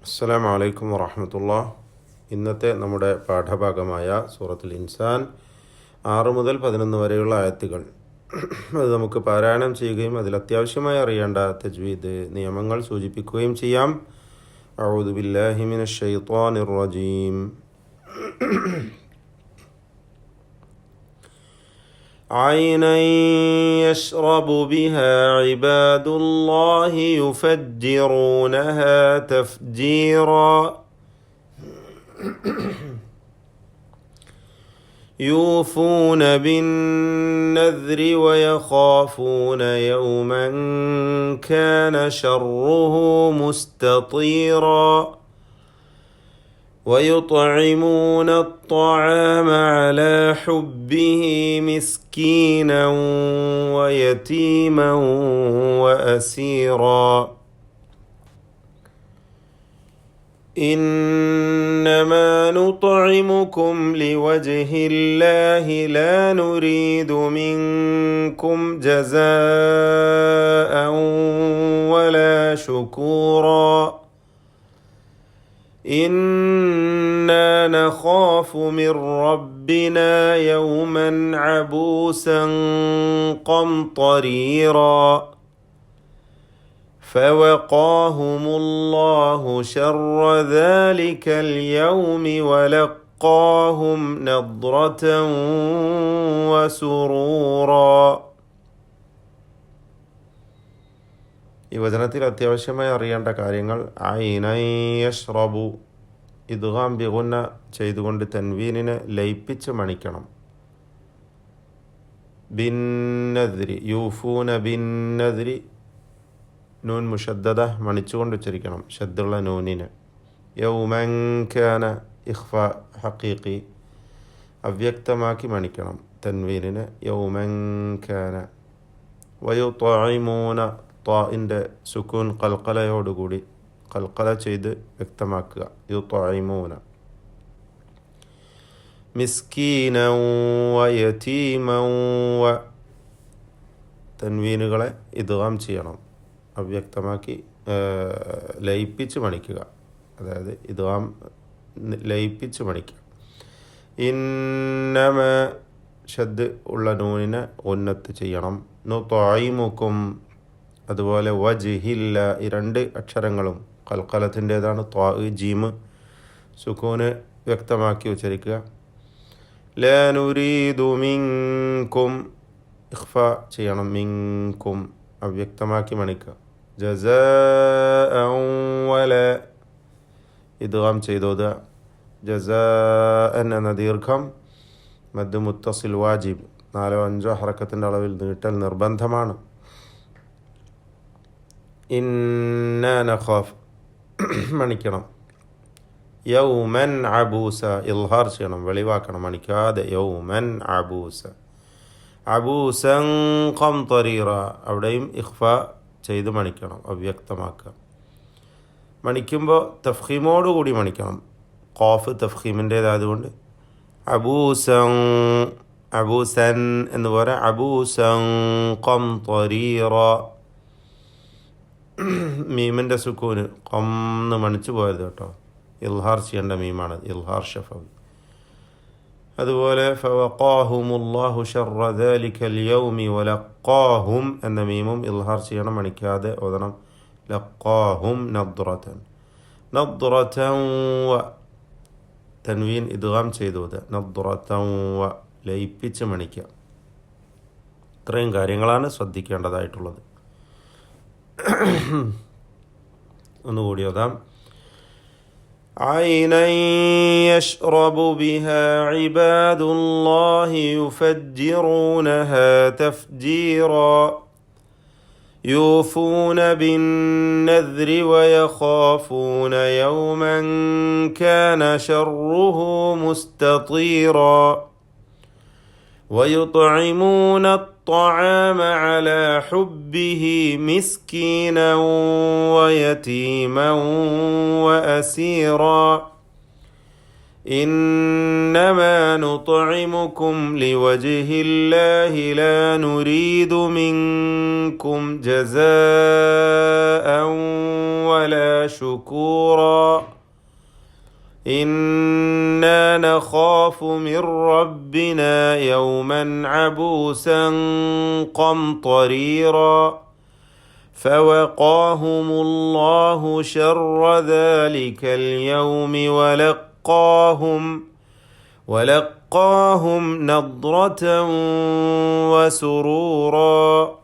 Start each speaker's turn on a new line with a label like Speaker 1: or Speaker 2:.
Speaker 1: അസ്സലാമു അലൈക്കും വറഹ്മത്തുള്ളാഹി. ഇന്നത്തെ നമ്മുടെ പാഠഭാഗമായ സൂറത്തുൽ ഇൻസാൻ 6 മുതൽ 11 വരെയുള്ള ആയത്തുകൾ അത് നമുക്ക് പാരായണം ചെയ്യുകയും അതിൽ അത്യാവശ്യമായി അറിയേണ്ട തജ്വീദ് നിയമങ്ങൾ സൂചിപ്പിക്കുകയും ചെയ്യാം. അഊദു ബില്ലാഹി മിനശ് ശൈത്വാനിർ റജീം. عينا يشرب بها عباد الله يفجرونها تفجيرا يوفون بالنذر ويخافون يوما كان شره مستطيرا ويطعمون الطعام على حبه مسكينا ويتيما وأسيرا إنما نطعمكم لوجه الله لا نريد منكم جزاء ولا شكورا إنا نخاف من ربنا يوما عبوسا قمطريرا فوقاهم الله شر ذلك اليوم ولقاهم نضرة وسرورا. ഈ വചനത്തിൽ അത്യാവശ്യമായി അറിയേണ്ട കാര്യങ്ങൾ ഐനൻ യശ്റബു ഇദ്ഗാം ബിഗുന്ന ചെയ്തുകൊണ്ട് തൻവീനിനെ ലയിപ്പിച്ച് മണിക്കണം. ബിന്നദ്രി യൂഫൂന ബിന്നദ്രി നൂൻ മുഷദ്ദദ മണിച്ചുകൊണ്ട് ഉച്ചരിക്കണം ഷദ്ദുള്ള നൂനിന്. യൗമൻ കാന ഇഖ്ഫ ഹഖീഖി അവ്യക്തമാക്കി മണിക്കണം തൻവീനിന് യൗമൻ കാന. വയുത്വഇമൂന ത്വാഇൻ്റെ സുക്കൂൻ ഖൽഖലയോടുകൂടി ഖൽഖല ചെയ്ത് വ്യക്തമാക്കുക. യുത്വഇമൂന. മിസ്കീനൻ വയതീമൻ വ തൻവീനുകളെ ഇദ്ഗാം ചെയ്യണം, അവ്യക്തമാക്കി ലയിപ്പിച്ച് മണിക്കുക, അതായത് ഇദ്ഗാം ലയിപ്പിച്ച് മണിക്കുക. ഇന്നമ ഷദ് ഉള്ള നൂനിനെ ഉന്നത്ത് ചെയ്യണം. നുത്വഇമുക്കും അതുപോലെ വജ്ഹില്ല ഈ രണ്ട് അക്ഷരങ്ങളും ഖൽഖലത്തിൻ്റേതാണ്. ത്വാ ജീമ് സുക്കൂന് വ്യക്തമാക്കി ഉച്ചരിക്കുക. ലാ നുരീദു മിൻകും ഇഖ്ഫ ചെയ്യണം, മിൻകും അവ്യക്തമാക്കി മണിക്കുക. ജസാഅൻ വല ഇദ്ഗാം ചെയ്തോതുക. ജസാഅൻ എന്ന ദീർഘം മദ് മുത്തസിൽ വാജിബ് 4-5 ഹറക്കത്തിൻ്റെ അളവിൽ നീട്ടൽ നിർബന്ധമാണ്. ഇന്നാ നഖാഫ് മണിക്കണം. യൗമൻ അബൂസ ഇൽഹാർ ചെയ്യണം, വെളിവാക്കണം, മണിക്കാതെ. യൗമൻ അബൂസ അബൂസൻ ഖംതറീറ അവിടെയും ഇഖ്ഫ ചെയ്ത് മണിക്കണം, അവ്യക്തമാക്കുക. മണിക്കുമ്പോൾ തഫ്ഖീമോടുകൂടി മണിക്കണം. ഖാഫ് തഫ്ഖീമിൻ്റേതായതുകൊണ്ട് അബൂസൻ അബൂസൻ എന്ന് പോലെ അബൂസൻ ഖംതറീറ. മീമിൻ്റെ സുക്കൂന് കൊന്ന് മണിച്ചു പോയത് കേട്ടോ, ഇൽഹാർ ചെയ്യേണ്ട മീമാണ്, ഇൽഹാർ ഷഫവി. അതുപോലെ ഫവഖാഹുമുല്ലാഹു ശർറ ദാലിക്കൽ യൗമി വലഖാഹും എന്ന മീമും ഇൽഹാർ ചെയ്യണം, മണിക്കാതെ ഓതണം. ലഖാഹും നദ്റതൻ നദ്റതൻ വ തൻവീൻ ഇദ്ഗാം ചെയ്തോത്. നദ്റതൻ വ ലയിപ്പിച്ച് മണിക്കുക. ഇത്രയും കാര്യങ്ങളാണ് ശ്രദ്ധിക്കേണ്ടതായിട്ടുള്ളത്. ഒന്നുകൂടി ഓതാം. عينا يشرب بها عباد الله يفجرونها تفجيرا يوفون بالنذر ويخافون يوما كان شره مستطيرا ويطعمون الطعام على حبه مسكينا ويتيما وأسيرا إنما نطعمكم لوجه الله لا نريد منكم جزاء ولا شكورا إنا نخاف من ربنا يوما عبوسا قمطريرا فوقاهم الله شر ذلك اليوم ولقاهم نضرة وسرورا.